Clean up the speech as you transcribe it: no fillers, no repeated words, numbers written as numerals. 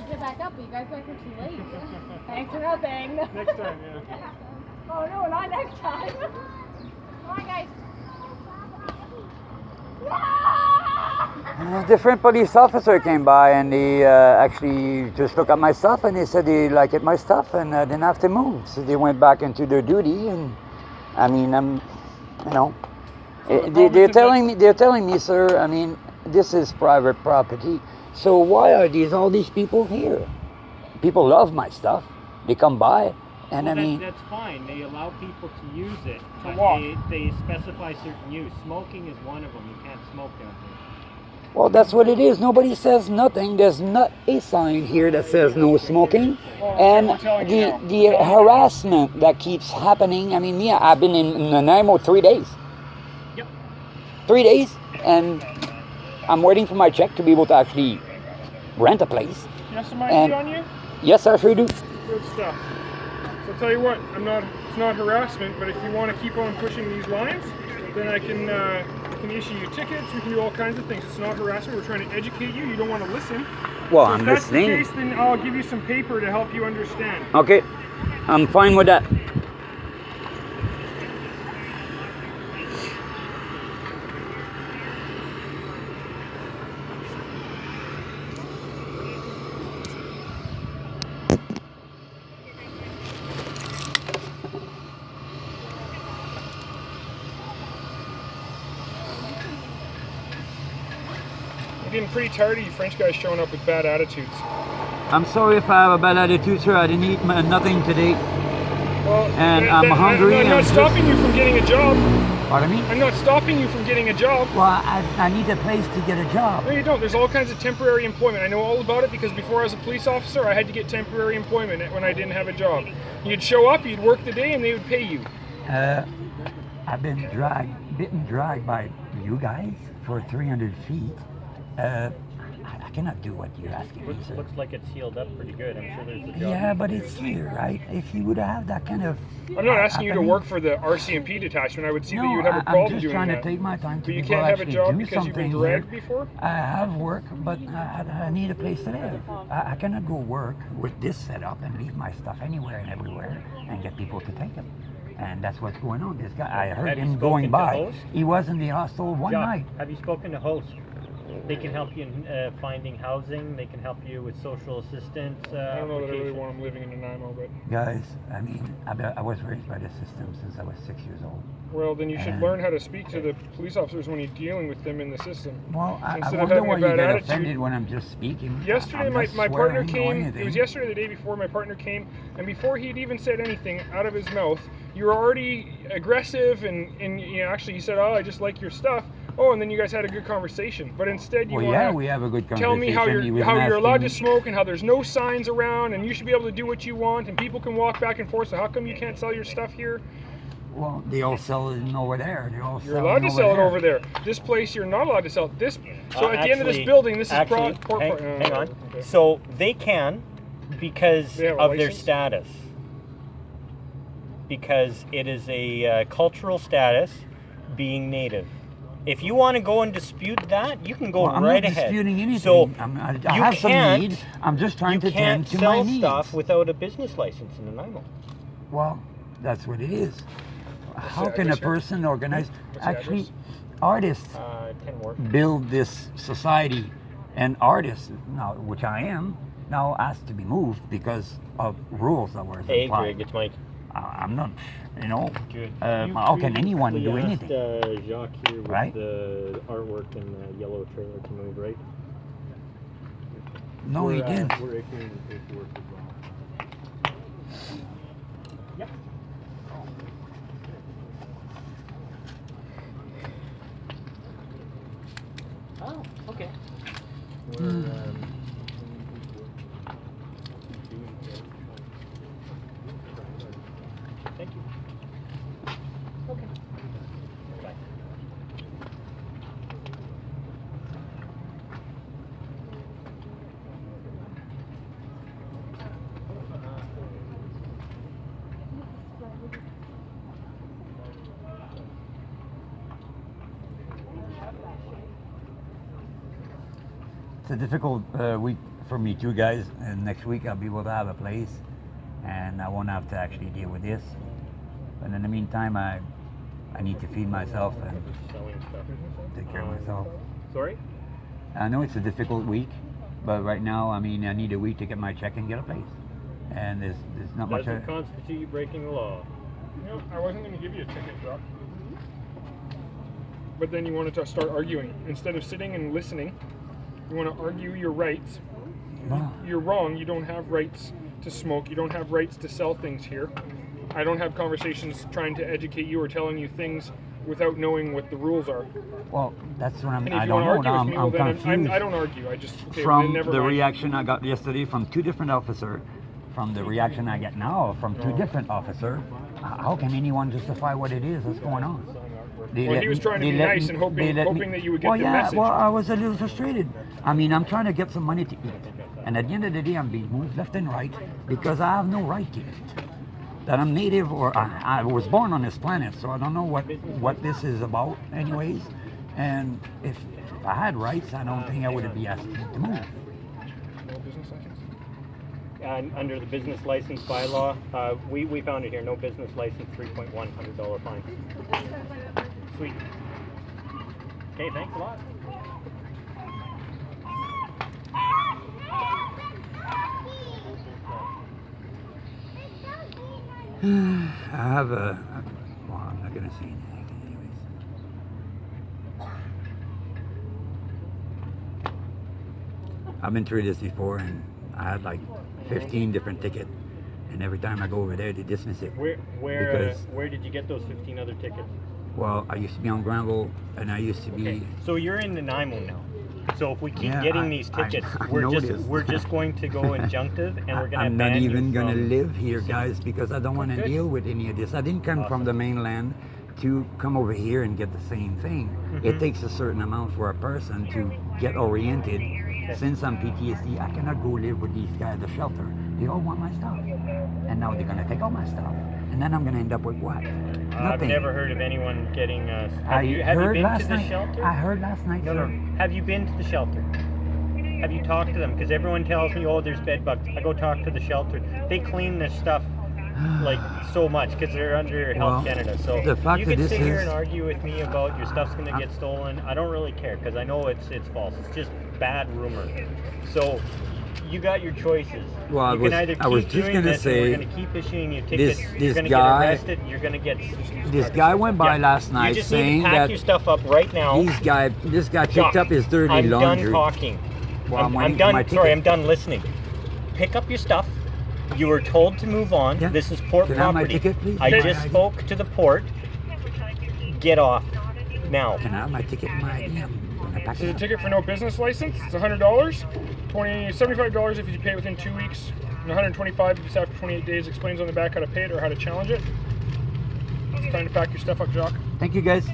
get back up, but you guys guys were too late. Thanks for nothing. Next time, yeah. Oh no, not next time. Come on, guys. A different police officer came by and he actually just looked at my stuff and he said he liked my stuff and didn't have to move. So they went back into their duty and I mean, you know, they're telling me, sir, I mean, this is private property. So why are all these people here? People love my stuff. They come by. And well, I mean, that's fine. They allow people to use it, but they specify certain use. Smoking is one of them. You can't smoke down here. well, that's what it is. Nobody says nothing. There's not a sign here that says no smoking. And the harassment that keeps happening. I mean, yeah, I've been in NANAIMO 3 days. Yep. 3 days, and I'm waiting for my check to be able to actually rent a place. You have some ID on you? Yes, I sure do. Good stuff. So I'll tell you what, it's not harassment, but if you want to keep on pushing these lines, then I can issue you tickets, we can do all kinds of things. It's not harassment, we're trying to educate you, you don't want to listen. Well, so I'm if that's listening. the case, then I'll give you some paper to help you understand. Okay, I'm fine with that. I'm getting pretty tired of you French guys showing up with bad attitudes. I'm sorry if I have a bad attitude, sir. I didn't eat nothing today. Well, and I'm hungry. I'm not stopping you from getting a job. Pardon me? I'm not stopping you from getting a job. Well, I need a place to get a job. No, you don't. There's all kinds of temporary employment. I know all about it because before I was a police officer, I had to get temporary employment when I didn't have a job. You'd show up, you'd work the day, and they would pay you. I've been dragged by you guys for 300 feet. I cannot do what you're asking me, sir. Looks like it's healed up pretty good. I'm sure there's a job. Yeah, but it's here, right? If you would have that kind of... I'm not asking you to work for the RCMP detachment. I would see that you would have a problem doing that. I'm just trying to take my time to But you can't have a job because you've been dragged before? I have work, but I need a place to live. I cannot go work with this setup and leave my stuff anywhere and everywhere and get people to take it. And that's what's going on. This guy, I heard him going by. He was in the hostel one night. Have you spoken to hosts? They can help you in finding housing. They can help you with social assistance. I don't know that I really want them living in NANAIMO, but... Guys, I mean, I was raised by the system since I was 6 years old. Well, then you should learn how to speak to the police officers when you're dealing with them in the system. Well, I wonder why you get offended when I'm just speaking. Yesterday, my partner came. It was yesterday, the day before, my partner came, and before he'd even said anything out of his mouth, you were already aggressive, and you know, actually, he said, "Oh, I just like your stuff." Oh, and then you guys had a good conversation. But instead, you want to we have a good conversation. tell me how you're allowed to smoke and how there's no signs around, and you should be able to do what you want, and people can walk back and forth. So how come you can't sell your stuff here? Well, they all sell it over there. You're allowed to sell it over there. This place, you're not allowed to sell it. This. So at the end of this building, this is hang on. Okay. So they can because of their status. Because it is a cultural status, being native. If you want to go and dispute that, you can go right ahead. I'm not disputing anything. So I have some need. I'm just trying to tend to my needs. You can't sell stuff without a business license in NANAIMO. Well, that's what it is. How can a person organize? Actually, artists build this society, and artists, now, which I am, now asked to be moved because of rules that were applied. Hey, Greg, it's Mike. I'm not, you know, how can anyone do anything? Jacques here with the artwork and the yellow trailer to move, right? No, he didn't. We're issuing the paperwork as well. Yep. Oh, okay. Thank you. Okay. Bye. It's a difficult week for me too, guys. And next week I'll be able to have a place, and I won't have to actually deal with this. But in the meantime, I need to feed myself and Selling stuff. take care of myself. Sorry? I know it's a difficult week, but right now, I mean, I need a week to get my check and get a place. And there's not much. Doesn't constitute you breaking the law. No, I wasn't going to give you a ticket, Doc. But then you wanted to start arguing. Instead of sitting and listening, you want to argue your rights. Well, You're wrong. You don't have rights to smoke. You don't have rights to sell things here. I don't have conversations trying to educate you or telling you things without knowing what the rules are. well, that's what And if I you don't want to know. argue with me, well, I'm then confused. I don't argue. I just okay, From then never the mind. reaction I got yesterday from 2 different officers, from the reaction I get now from 2 different officers, how can anyone justify what it is that's going on? Well, he was trying to be nice and hoping that you would get well, the yeah, message. Well, I was a little frustrated. I mean, I'm trying to get some money to eat. And at the end of the day, I'm being moved left and right because I have no right to it. That I'm native or I was born on this planet, so I don't know what this is about anyways. And if I had rights, I don't think I would be asked to move. No business license? Under the business license bylaw, we found it here. No business license, $3,100 fine. Sweet. Okay, thanks a lot. I have a. Well, I'm not gonna say anything, anyways. I've been through this before, and I had like 15 different tickets, and every time I go over there, they dismiss it. Where did you get those 15 other tickets? Well, I used to be on Granville, and I used to be. Okay, so you're in NANAIMO now. So if we keep Yeah, getting I- these I- tickets, I we're know just this. going to go injunctive, and we're going to I'm not ban you even gonna from- live here, guys, because I don't want to Good. deal with any of this. I didn't come from the mainland to come over here and get the same thing. It takes a certain amount for a person to get oriented. Since I'm PTSD, I cannot go live with these guys at the shelter. They all want my stuff, and now they're gonna take all my stuff, and then I'm gonna end up with what? I've Nothing. nehave heard of anyone getting. I Have you heard been last to the night. shelter? I heard last night. No, sir. no. Have you been to the shelter? Have you talked to them? Because everyone tells me, oh, there's bed bugs. I go talk to the shelter. They clean this stuff like so much because they're under Health Well, Canada. So the fact you that can this sit here is- and argue with me about your stuff's going to get stolen. I don't really care because I know it's false. It's just bad rumor. So you got your choices. Well, you can either keep I was just doing gonna this, and say, we're going to keep issuing you tickets. this You're going to guy- get arrested. You're going to get. This guy went by last night You just saying need to pack that your stuff up right now. this guy picked Doc, up his dirty I'm laundry. done talking. Well, I'm I'm waiting for done. my Sorry, ticket. I'm done listening. Pick up your stuff. You were told to move on. Yeah. This is port Can I have my property. ticket, please? I My just ID? spoke to the port. Get off now. Can I have my ticket and my ID? I'm gonna pack So it the up. ticket for no business license, it's $100, $75 if you pay it within 2 weeks, and $125 if it's after 28 days. Explains on the back how to pay it or how to challenge it. It's time to pack your stuff up, Jock. Thank you, guys.